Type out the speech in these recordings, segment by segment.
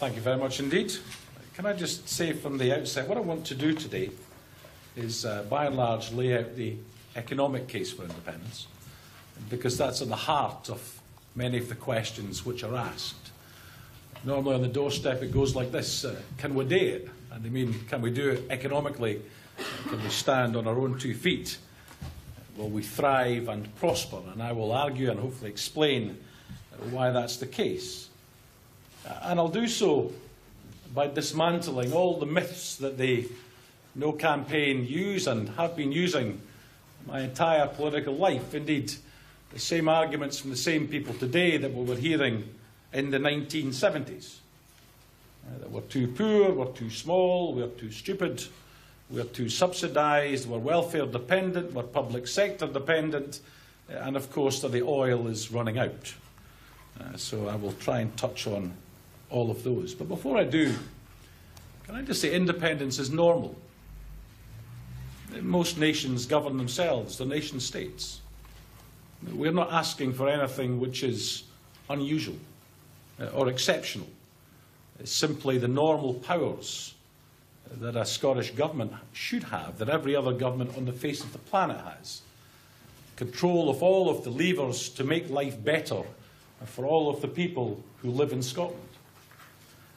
Thank you very much indeed. Can I just say from the outset, what I want to do today is, by and large, lay out the economic case for independence, because that's at the heart of many of the questions which are asked. Normally on the doorstep it goes like this: can we do it? And they mean, can we do it economically? Can we stand on our own 2 feet? Will we thrive and prosper? And I will argue and hopefully explain why that's the case. And I'll do so by dismantling all the myths that the No campaign use and have been using my entire political life. Indeed, the same arguments from the same people today that we were hearing in the 1970s. That we're too poor, we're too small, we're too stupid, we're too subsidised, we're welfare dependent, we're public sector dependent, and of course that the oil is running out. So I will try and touch on all of those. But before I do, can I just say independence is normal. Most nations govern themselves, the nation states. We're not asking for anything which is unusual or exceptional. It's simply the normal powers that a Scottish government should have, that every other government on the face of the planet has. Control of all of the levers to make life better for all of the people who live in Scotland.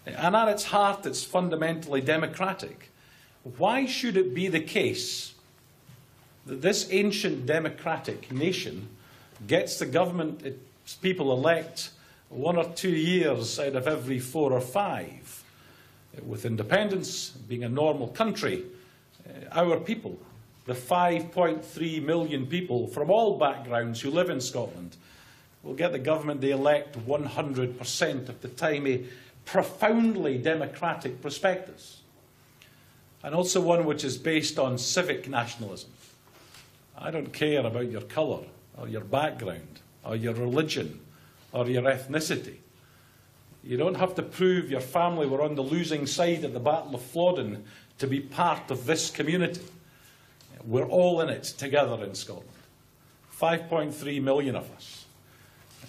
And at its heart, it's fundamentally democratic. Why should it be the case that this ancient democratic nation gets the government its people elect 1 or 2 years out of every 4 or 5? With independence being a normal country, our people, the 5.3 million people from all backgrounds who live in Scotland, will get the government they elect 100% of the time, a profoundly democratic prospectus, and also one which is based on civic nationalism. I don't care about your colour, or your background, or your religion, or your ethnicity. You don't have to prove your family were on the losing side at the Battle of Flodden to be part of this community. We're all in it together in Scotland. 5.3 million of us.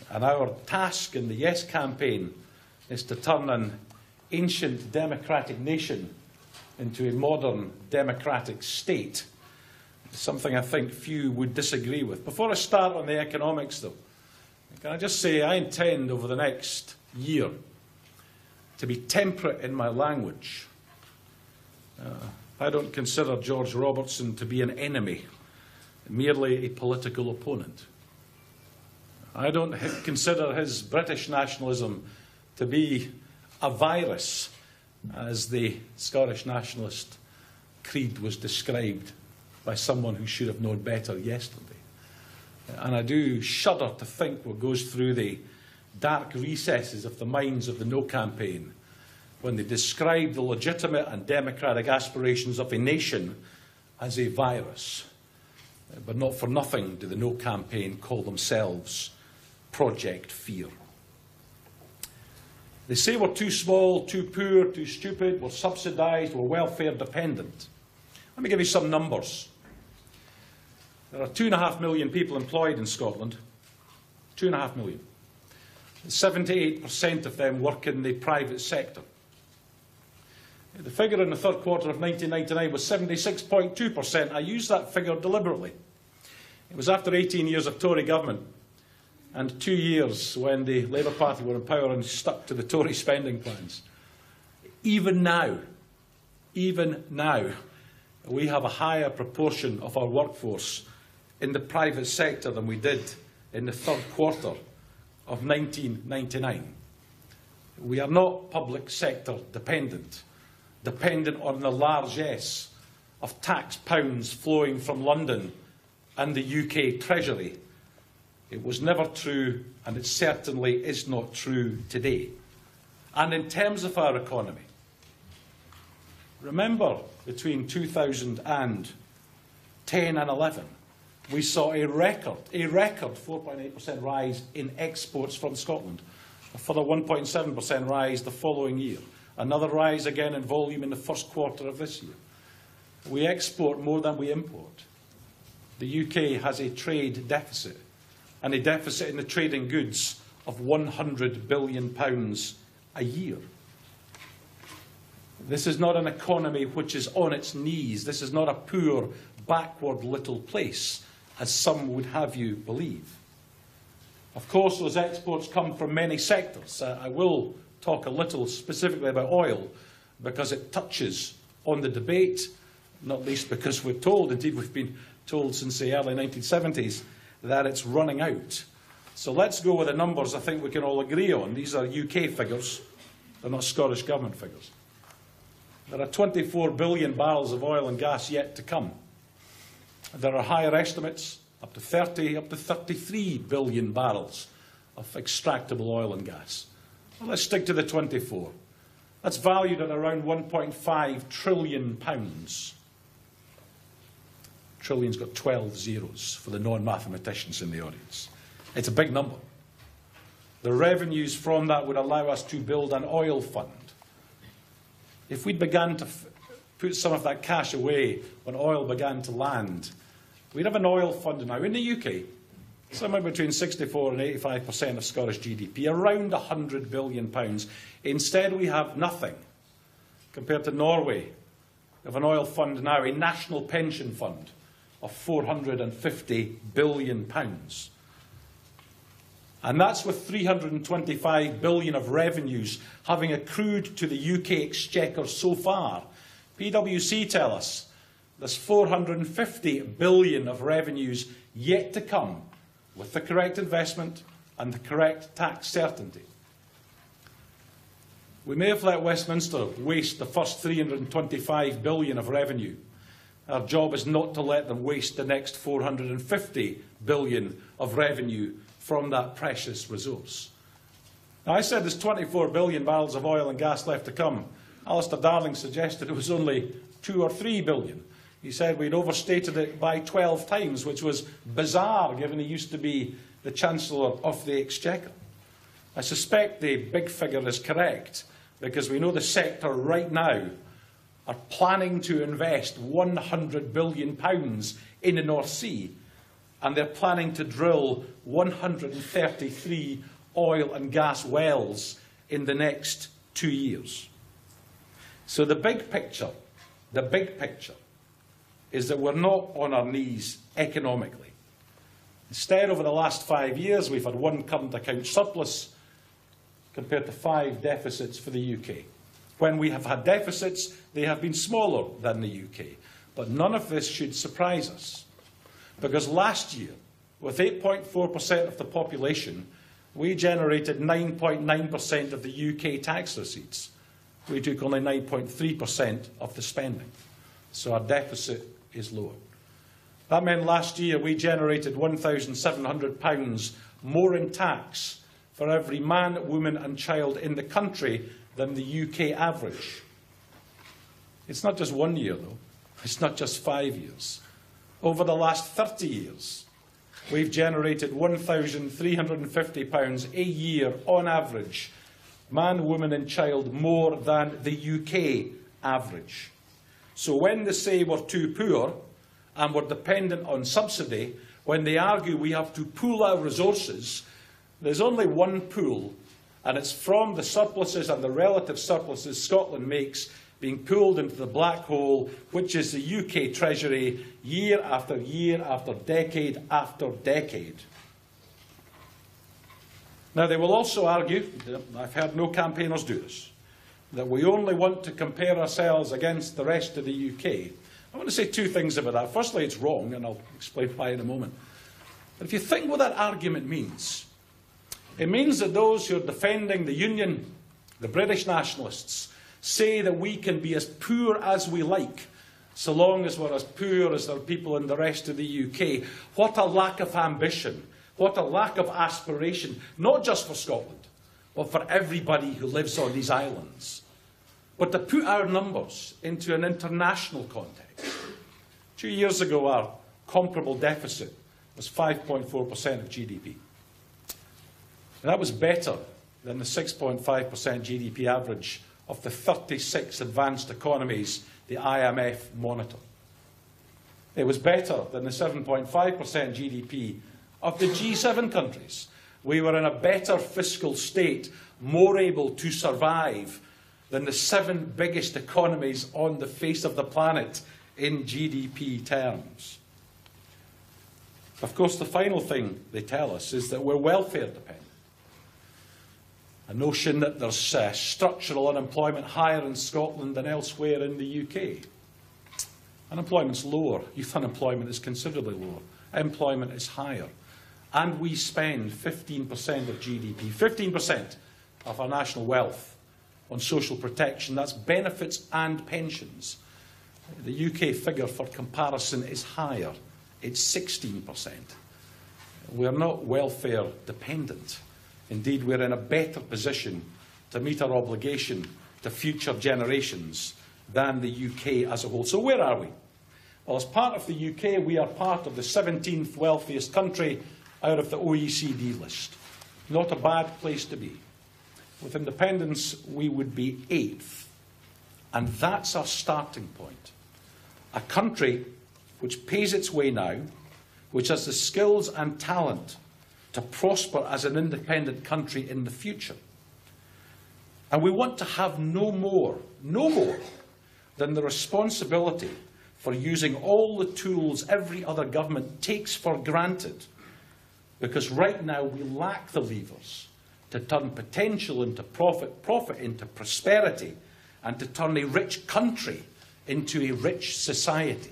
And our task in the Yes campaign is to turn an ancient democratic nation into a modern democratic state. Something I think few would disagree with. Before I start on the economics, though, can I just say I intend over the next year to be temperate in my language. I don't consider George Robertson to be an enemy, merely a political opponent. I don't consider his British nationalism to be a virus, as the Scottish nationalist creed was described by someone who should have known better yesterday. And I do shudder to think what goes through the dark recesses of the minds of the No campaign when they describe the legitimate and democratic aspirations of a nation as a virus. But not for nothing do the No campaign call themselves Project Fear. They say we're too small, too poor, too stupid, we're subsidised, we're welfare dependent. Let me give you some numbers. There are 2.5 million people employed in Scotland. 2.5 million. 78% of them work in the private sector. The figure in the third quarter of 1999 was 76.2%. I use that figure deliberately. It was after 18 years of Tory government and 2 years when the Labour Party were in power and stuck to the Tory spending plans. Even now, we have a higher proportion of our workforce in the private sector than we did in the third quarter of 1999. We are not public sector dependent on the largesse of tax pounds flowing from London and the UK Treasury. It was never true, and it certainly is not true today. And in terms of our economy, remember between 2010 and 11, we saw a record 4.8% rise in exports from Scotland, a further 1.7% rise the following year, another rise again in volume in the first quarter of this year. We export more than we import. The UK has a trade deficit, and a deficit in the trade in goods of £100 billion a year. This is not an economy which is on its knees. This is not a poor, backward little place, as some would have you believe. Of course, those exports come from many sectors. I will talk a little specifically about oil, because it touches on the debate, not least because we're told, indeed we've been told since the early 1970s, that it's running out. So let's go with the numbers I think we can all agree on. These are UK figures. They're not Scottish Government figures. There are 24 billion barrels of oil and gas yet to come. There are higher estimates, up to 30, up to 33 billion barrels of extractable oil and gas. Well, let's stick to the 24. That's valued at around £1.5 trillion. Trillion's got 12 zeros for the non-mathematicians in the audience. It's a big number. The revenues from that would allow us to build an oil fund. If we began to put some of that cash away when oil began to land, we'd have an oil fund now in the UK, somewhere between 64 and 85% of Scottish GDP, around £100 billion. Instead, we have nothing. Compared to Norway, we have an oil fund now, a national pension fund of £450 billion. And that's with £325 billion of revenues having accrued to the UK Exchequer so far. PwC tell us there's £450 billion of revenues yet to come with the correct investment and the correct tax certainty. We may have let Westminster waste the first £325 billion of revenue. Our job is not to let them waste the next £450 billion of revenue from that precious resource. Now, I said there's 24 billion barrels of oil and gas left to come. Alistair Darling suggested it was only 2 or 3 billion. He said we'd overstated it by 12 times, which was bizarre, given he used to be the Chancellor of the Exchequer. I suspect the big figure is correct, because we know the sector right now are planning to invest £100 billion in the North Sea, and they're planning to drill 133 oil and gas wells in the next 2 years. So the big picture is that we're not on our knees economically. Instead, over the last 5 years, we've had 1 current account surplus compared to 5 deficits for the UK. When we have had deficits, they have been smaller than the UK. But none of this should surprise us. Because last year, with 8.4% of the population, we generated 9.9% of the UK tax receipts. We took only 9.3% of the spending. So our deficit is lower. That meant last year we generated £1,700 more in tax for every man, woman and child in the country than the UK average. It's not just 1 year, though. It's not just 5 years. Over the last 30 years, we've generated £1,350 a year on average, man, woman and child, more than the UK average. So when they say we're too poor and we're dependent on subsidy, when they argue we have to pool our resources, there's only one pool, and it's from the surpluses and the relative surpluses Scotland makes being pooled into the black hole, which is the UK Treasury, year after year, after decade after decade. Now, they will also argue, I've heard no campaigners do this, that we only want to compare ourselves against the rest of the UK. I want to say 2 things about that. Firstly, it's wrong, and I'll explain why in a moment. But if you think what that argument means, it means that those who are defending the Union, the British nationalists, say that we can be as poor as we like, so long as we're as poor as the people in the rest of the UK. What a lack of ambition, what a lack of aspiration, not just for Scotland, but for everybody who lives on these islands. But to put our numbers into an international context. 2 years ago, our comparable deficit was 5.4% of GDP. And that was better than the 6.5% GDP average of the 36 advanced economies the IMF monitor. It was better than the 7.5% GDP of the G7 countries. We were in a better fiscal state, more able to survive than the 7 biggest economies on the face of the planet in GDP terms. Of course, the final thing they tell us is that we're welfare dependent. A notion that there's structural unemployment higher in Scotland than elsewhere in the UK. Unemployment's lower. Youth unemployment is considerably lower. Employment is higher. And we spend 15% of GDP, 15% of our national wealth on social protection. That's benefits and pensions. The UK figure for comparison is higher. It's 16%. We're not welfare dependent. Indeed, we're in a better position to meet our obligation to future generations than the UK as a whole. So where are we? Well, as part of the UK, we are part of the 17th wealthiest country out of the OECD list. Not a bad place to be. With independence, we would be 8th. And that's our starting point. A country which pays its way now, which has the skills and talent to prosper as an independent country in the future. And we want to have no more than the responsibility for using all the tools every other government takes for granted, because right now we lack the levers to turn potential into profit, profit into prosperity, and to turn a rich country into a rich society.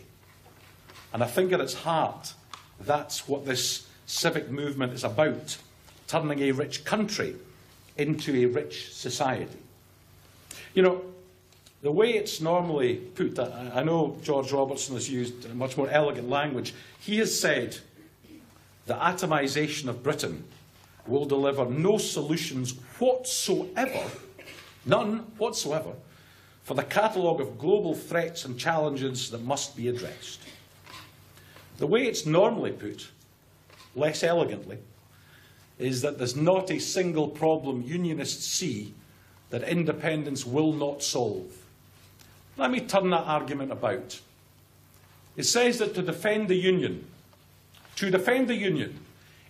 And I think at its heart, that's what this civic movement is about, turning a rich country into a rich society. You know, the way it's normally put, I know George Robertson has used a much more elegant language. He has said the atomisation of Britain will deliver no solutions whatsoever, none whatsoever, for the catalogue of global threats and challenges that must be addressed. The way it's normally put, less elegantly, is that there's not a single problem Unionists see that independence will not solve. Let me turn that argument about. It says that to defend the Union,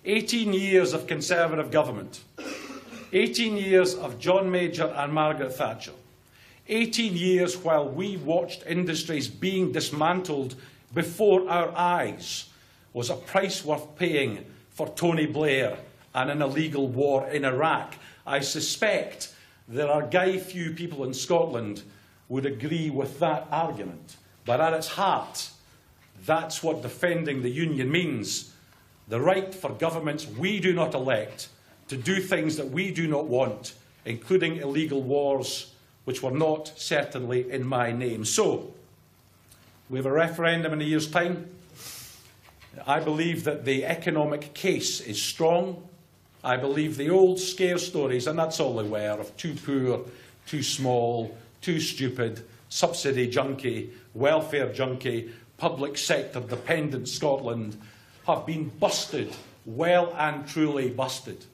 18 years of Conservative government, 18 years of John Major and Margaret Thatcher, 18 years while we watched industries being dismantled before our eyes, was a price worth paying for Tony Blair and an illegal war in Iraq. I suspect there are few people in Scotland would agree with that argument. But at its heart, that's what defending the Union means. The right for governments we do not elect to do things that we do not want, including illegal wars, which were not certainly in my name. So, we have a referendum in a year's time. I believe that the economic case is strong. I believe the old scare stories, and that's all they were, of too poor, too small, too stupid, subsidy junkie, welfare junkie, public sector dependent Scotland, have been busted, well and truly busted.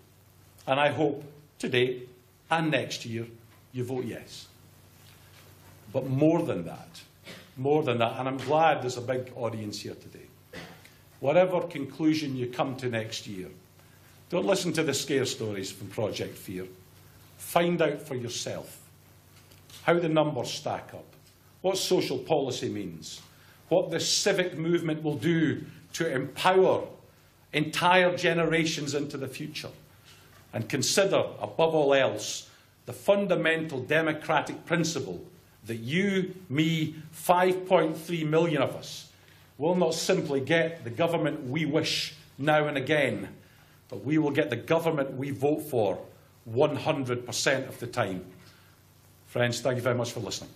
And I hope today and next year you vote yes. But more than that, and I'm glad there's a big audience here today, whatever conclusion you come to next year, don't listen to the scare stories from Project Fear. Find out for yourself how the numbers stack up, what social policy means, what this civic movement will do to empower entire generations into the future, and consider, above all else, the fundamental democratic principle that you, me, 5.3 million of us, will not simply get the government we wish now and again, but we will get the government we vote for 100% of the time. Friends, thank you very much for listening.